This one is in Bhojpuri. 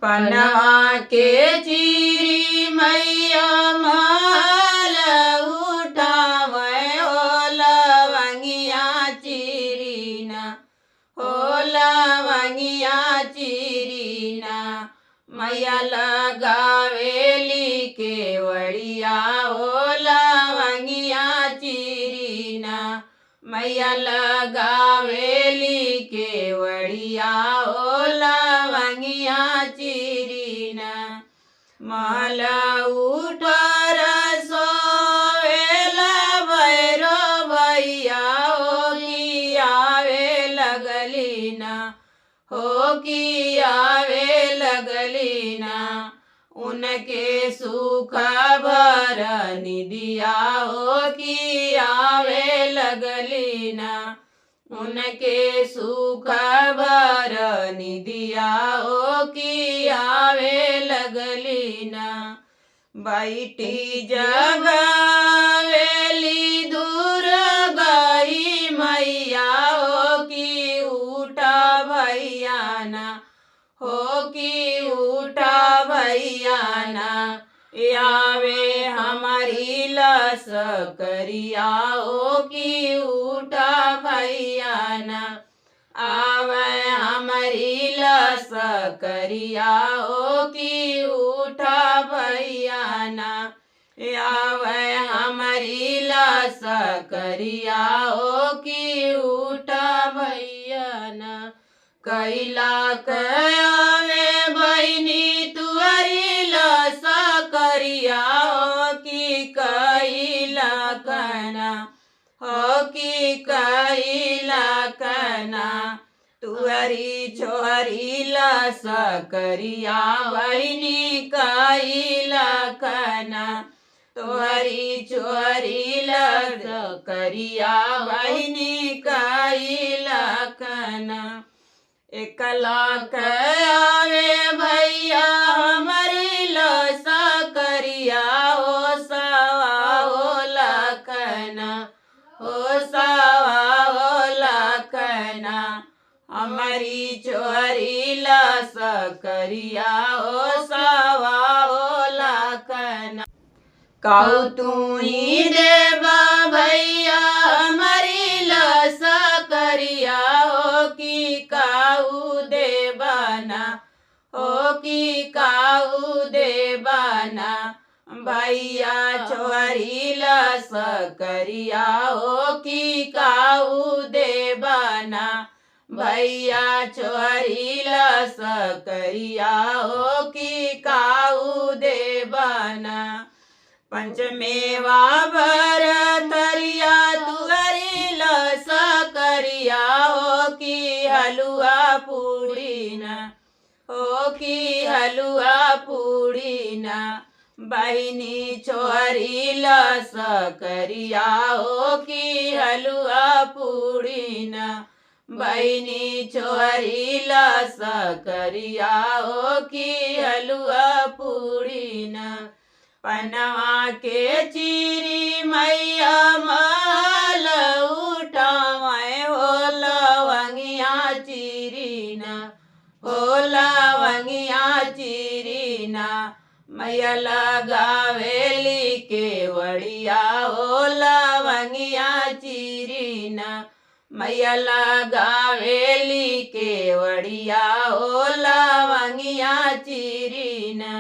पनवा के चीरी मैया माल उठावे हो लवंगिया चीरीना हो लवंगिया चीरीना मैया लगावेली केवड़िया हो लवंगिया चीरीना मैया लगावेली केवड़िया हो लवंगिया चीरीना माल उठर सोवेला भैरो भैया हो की आवे लगलीना हो की आवे लगलीना उनके सुख भर निदिया हो की आवे लगलीना उनके सुख भर निदिया हो की आवे लगलीना बैठी जगवेली दूर गई मैया हो की उठा भैयाना हो की उठा भैयाना आवे हमारी लस करिया हो की उठा भैयाना आवे हमारी लस करिया हो की उठा भैयाना आवे हमारी लस करिया हो की उठा भैयाना कैला कयावे बहनी तुअरी लस करिया हो की कैला कना हो की कैला कना तुअरी छोरी लस करिया बहनी कैला कना तुअरी छोरी लस करिया बहनी कैला कना एक लाख आवे भैया हमारी लस करिया हो सवा हो लखना हो सवा हो लखना हमारी छोरी लस करिया हो सवा हो लखना काऊ तू ही देवा भैया हमारी लस करिया हो की काऊ देवाना हो की काऊ देवाना भैया छोरी लस करिया हो की काऊ देवाना भैया छोरी लस करिया हो की काऊ देवाना पंचमेवा भर तरिया तुअरी लस करिया हो की हलुआ पूड़ीना हो की हलुआ पूड़ीना बहनी छोरी लस करिया हो की हलुआ पूड़ीना बहनी छोरी लस करिया हो की हलुआ पूड़ीना पनवा के चीरी मैया माल उठावे हो लवंगिया चीरीना हो लवंगिया चीरीना मैया लगावेली केवड़िया हो लवंगिया चीरीना मैया लगावेली केवड़िया हो लवंगिया चीरीना।